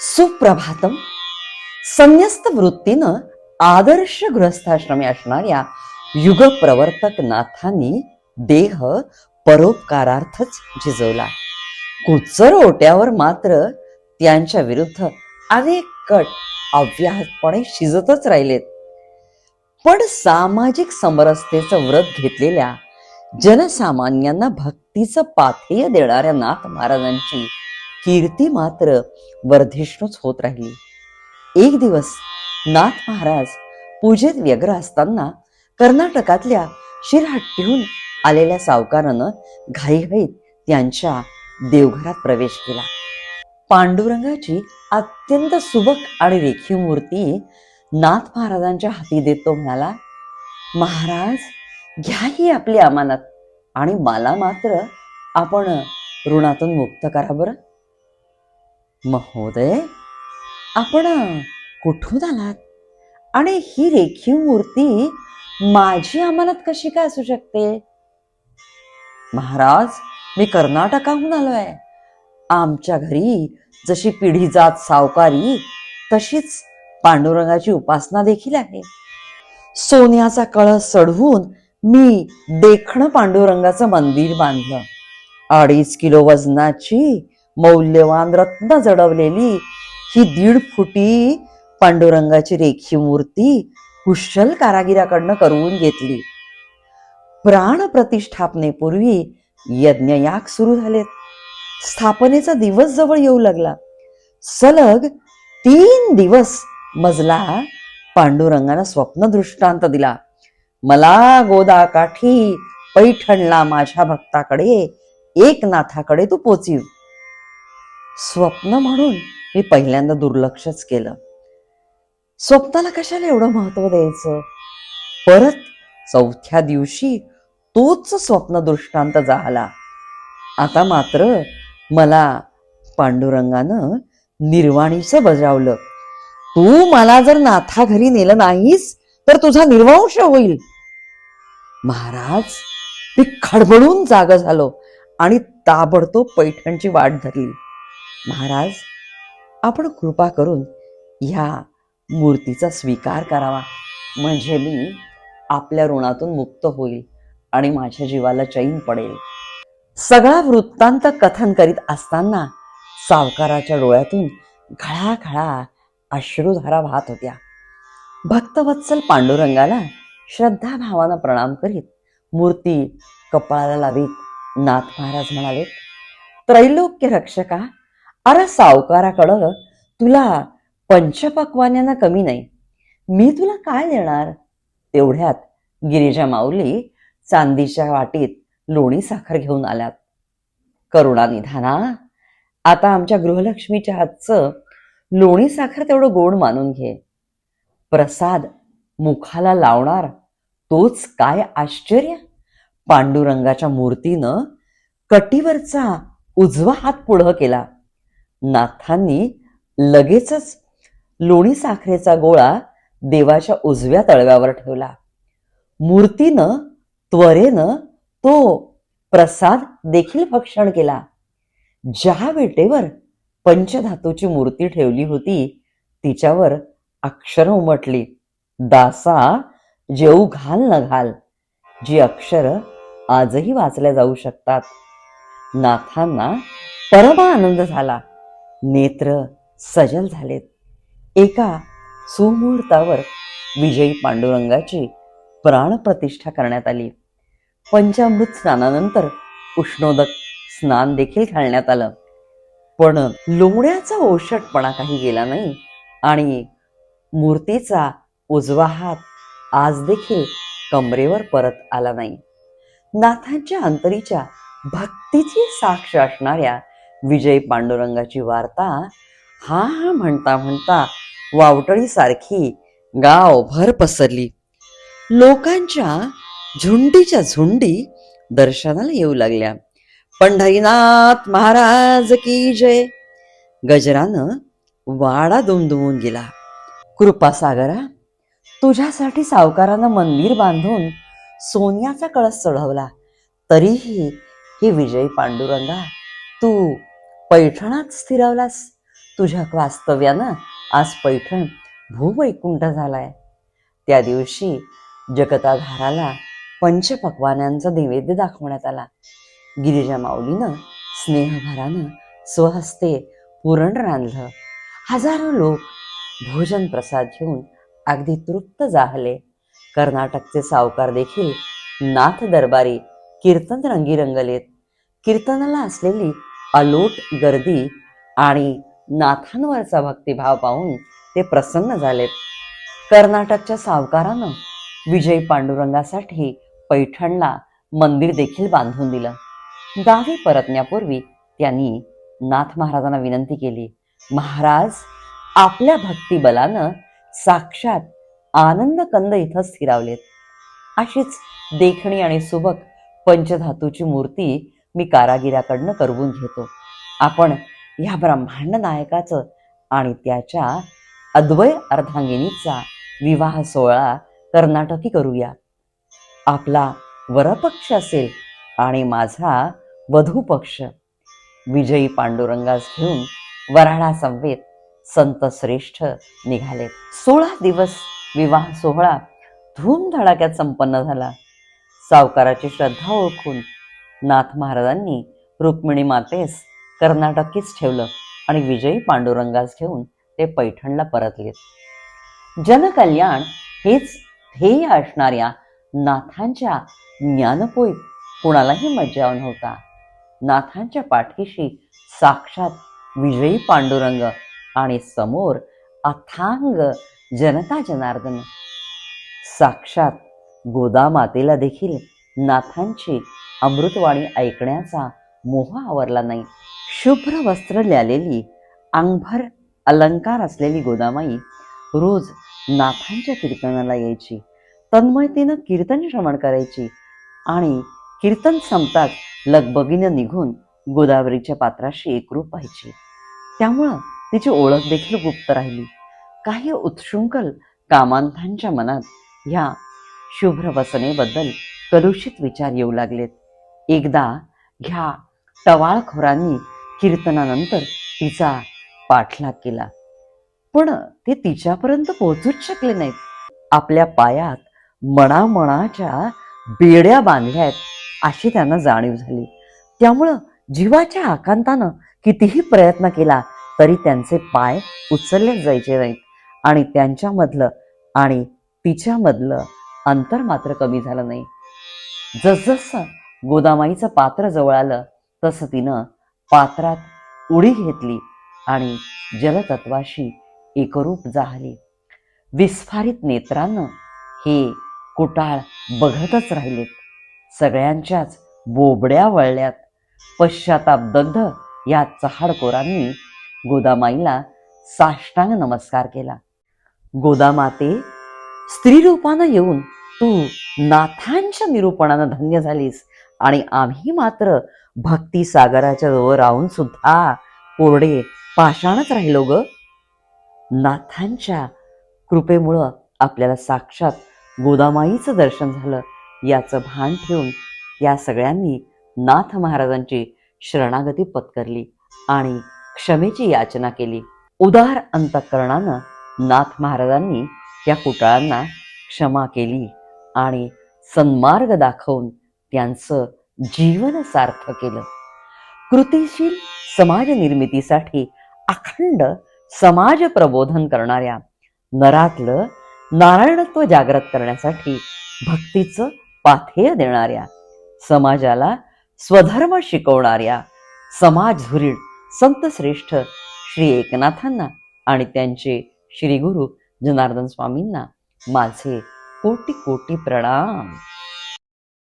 सुप्रभातम. संन्यस्त वृत्तीनं आदर्श गृहस्थाश्रमी असणाऱ्या युगप्रवर्तक नाथांनी देह परोपकारार्थच झिजवला. कुचर ओट्यावर मात्र त्यांच्या विरुद्ध अनेक कट अव्याहतपणे शिजतच राहिलेत. पण सामाजिक समरसतेचं व्रत घेतलेल्या जनसामान्यांना भक्तीचं पाथेय देणाऱ्या नाथ महाराजांची कीर्ती मात्र वर्धिष्णूच होत राहिली. एक दिवस नाथ महाराज पूजेत व्यग्र असताना कर्नाटकातल्या शिरहट्टीहून आलेल्या सावकारानं घाईघाईत त्यांच्या देवघरात प्रवेश केला. पांडुरंगाची अत्यंत सुबक आणि रेखीव मूर्ती नाथ महाराजांच्या हाती देत तो म्हणाला, महाराज घ्या ही आपली अमानत आणि मला मात्र आपण ऋणातून मुक्त करा बरं. महोदय, आपण कुठून आलात आणि ही रेखीव मूर्ती माझी अमानत कशी काय असू शकते? महाराज, मी कर्नाटकाहून आलोय. आमच्या घरी जशी पिढी जात सावकारी तशीच पांडुरंगाची उपासना देखील आहे. सोन्याचा कळस चढवून मी देखणं पांडुरंगाचं मंदिर बांधलं. 2.5 किलो वजनाची मौल्यवान रत्न जडवलेली ही 1.5 फुटी पांडुरंगाची रेखीव मूर्ती कुशल कारागिराकडनं करवून घेतली. प्राण प्रतिष्ठापनेपूर्वी यज्ञयाग सुरू झालेत. स्थापनेचा दिवस जवळ येऊ लागला. सलग 3 दिवस मजला पांडुरंगानं स्वप्न दृष्टांत दिला. मला गोदाकाठी पैठणला माझ्या भक्ताकडे एकनाथाकडे तू पोचीव. स्वप्न म्हणून मी पहिल्यांदा दुर्लक्षच केलं. स्वप्नाला कशाला एवढं महत्व द्यायचं? परत 4थ्या दिवशी तोच स्वप्न दृष्टांत झाला. आता मात्र मला पांडुरंगानं निर्वाणीचं बजावलं. तू मला जर नाथा घरी नेलं नाहीस तर तुझा निर्वंश होईल. महाराज, मी खडबडून जाग झालो आणि ताबडतोब पैठणची वाट धरली. महाराज, आपण कृपा करून ह्या मूर्तीचा स्वीकार करावा, म्हणजे मी आपल्या ऋणातून मुक्त होईल आणि माझ्या जीवाला चैन पडेल. सगळा वृत्तांत कथन करीत असताना सावकाराच्या डोळ्यातून घळाघळा अश्रुधारा वाहत होत्या. भक्तवत्सल पांडुरंगाला श्रद्धाभावानं प्रणाम करीत मूर्ती कपाळाला लावीत नाथ महाराज म्हणाले, त्रैलोक्य रक्षका, अरे सावकाराकडं तुला पंचपक्वान्यांना कमी नाही. मी तुला काय देणार? तेवढ्यात गिरिजा माऊली चांदीच्या वाटीत लोणी साखर घेऊन आल्यात. करुणानिधाना, आता आमच्या गृहलक्ष्मीच्या हातचं लोणी साखर तेवढं गोड मानून घे. प्रसाद मुखाला लावणार तोच काय आश्चर्य. पांडुरंगाच्या मूर्तीनं कटीवरचा उजवा हात पुढं केला. नाथांनी लगेचच लोणी साखरेचा गोळा देवाच्या उजव्या तळव्यावर ठेवला. मूर्तीनं त्वरेनं तो प्रसाद देखील भक्षण केला. ज्या विटेवर पंचधातूची मूर्ती ठेवली होती तिच्यावर अक्षर उमटली, दासा जेऊ घाल न घाल, जी अक्षर आजही वाचल्या जाऊ शकतात. नाथांना परम आनंद झाला. नेत्र सजल झालेत. एका सुमुहूर्तावर विजयी पांडुरंगाची प्राणप्रतिष्ठा करण्यात आली. पंचामृत स्नानानंतर उष्णोदक स्नान देखील घालण्यात आलं. पण लोण्याचा ओशटपणा काही गेला नाही आणि मूर्तीचा उजवा हात आज देखील कमरेवर परत आला नाही. नाथांच्या अंतरीच्या भक्तीची साक्ष असणाऱ्या विजय पांडुरंगाची वार्ता हा हा म्हणता म्हणता वावटळीसारखी गावभर पसरली. लोकांच्या झुंडीच्या झुंडी दर्शनाला येऊ लागल्या. पंढरीनाथ महाराज की जय. गजरानं वाडा दुमदुमून गेला. कृपासागरा, तुझ्यासाठी सावकारानं मंदिर बांधून सोन्याचा कळस चढवला, तरीही हे विजयी पांडुरंगा तू पैठणात स्थिरावलास. तुझ्या वास्तव्यानं आज पैठण भूवैकुंठ झालाय. त्या दिवशी जगताधाराला पंचपक्वान्यांचा नैवेद्य दाखवण्यात आला. गिरिजा माऊलीनं स्नेहभरानं स्वहस्ते पुरण रांधलं. हजारो लोक भोजन प्रसाद घेऊन अगदी तृप्त झाले. कर्नाटकचे सावकार देखील नाथ दरबारी कीर्तन रंगी रंगलेत. कीर्तनाला असलेली अलोट गर्दी आणि नाथांवरचा भक्तिभाव पाहून ते प्रसन्न झालेत. कर्नाटकच्या सावकारानं विजय पांडुरंगासाठी पैठणला मंदिर देखील बांधून दिलं. गावी परतण्यापूर्वी त्यांनी नाथ महाराजांना विनंती केली, महाराज, आपल्या भक्तिबलानं साक्षात आनंद कंद इथं स्थिरावलेत. अशीच देखणी आणि सुबक पंचधातूची मूर्ती मी कारागिराकडनं करवून घेतो. आपण या ब्रह्मांड नायकाचं आणि त्याच्या अद्वय अर्धांगिनीचा विवाह सोहळा कर्नाटकी करूया. आपला वरपक्ष असेल आणि माझा वधूपक्ष. विजयी पांडुरंगास घेऊन वऱ्हाडा समवेत संत श्रेष्ठ निघाले. 16 दिवस विवाह सोहळा धूमधडाक्यात संपन्न झाला. सावकाराची श्रद्धा ओळखून नाथ महाराजांनी रुक्मिणी मातेस कर्नाटकीच ठेवलं आणि विजयी पांडुरंगास घेऊन ते पैठणला परतलेत. जनकल्याण हेच ध्येय असणाऱ्या नाथांच्या ज्ञानपोईत कुणालाही मज्जाव नव्हता. नाथांच्या पाठीशी साक्षात विजयी पांडुरंग आणि समोर अथांग जनता जनार्दन. साक्षात गोदामातेला देखील नाथांची अमृतवाणी ऐकण्याचा मोह आवरला नाही. शुभ्र वस्त्र ल्यालेली, अंगभर अलंकार असलेली गोदामाई रोज नाथांच्या कीर्तनाला यायची. तन्मयतेनं कीर्तन श्रवण करायची आणि कीर्तन संपताच लगबगीनं निघून गोदावरीच्या पात्राशी एकरूप व्हायची. त्यामुळं तिची ओळख देखील गुप्त राहिली. काही उत्शृंखल कामांतांच्या मनात ह्या शुभ्र वसनेबद्दल कलुषित विचार येऊ लागलेत. एकदा ह्या टवाळखोरांनी कीर्तनानंतर तिचा पाठलाग केला, पण ते तिच्यापर्यंत पोहोचूच शकले नाहीत. आपल्या पायात मणामणाच्या बेड्या बांधल्यात अशी त्यांना जाणीव झाली. त्यामुळं जीवाच्या आकांतानं कितीही प्रयत्न केला तरी त्यांचे पाय उचलले जायचे नाहीत आणि त्यांच्यामधलं आणि तिच्यामधलं अंतर मात्र कमी झालं नाही. जसजसं गोदामाईचं पात्र जवळ आलं तसं तिनं पात्रात उडी घेतली आणि जलतत्वाशी एकरूप झाली. विस्फारित नेत्रानं हे कुटाळ बघतच राहिलेत. सगळ्यांच्याच बोबड्या वळल्यात. पश्चातापदग्ध या चहाडकोरांनी गोदामाईला साष्टांग नमस्कार केला. गोदामाते, स्त्री रूपानं येऊन तू नाथांच्या निरूपणानं धन्य झालीस आणि आम्ही मात्र भक्ती सागराच्या जवळ राहून सुद्धा कोरडे पाषाणच राहिलो ग. नाथांच्या कृपेमुळं आपल्याला साक्षात गोदामाईचं दर्शन झालं याचं भान ठेवून या सगळ्यांनी नाथ महाराजांची शरणागती पत्करली आणि क्षमेची याचना केली. उदार अंतःकरणानं नाथ महाराजांनी त्या कुटाळांना क्षमा केली आणि सन्मार्ग दाखवून त्यांचं जीवन सार्थ केलं. कृतिशील समाज निर्मितीसाठी अखंड समाज प्रबोधन करणाऱ्या, नरातलं नारायणत्व जागृत करण्यासाठी भक्तीचं पाथेय देणाऱ्या, समाजाला स्वधर्म शिकवणाऱ्या समाजधुरीण संत श्रेष्ठ श्री एकनाथांना आणि त्यांचे श्री गुरु जनार्दन स्वामींना माझे कोटी कोटी प्रणाम.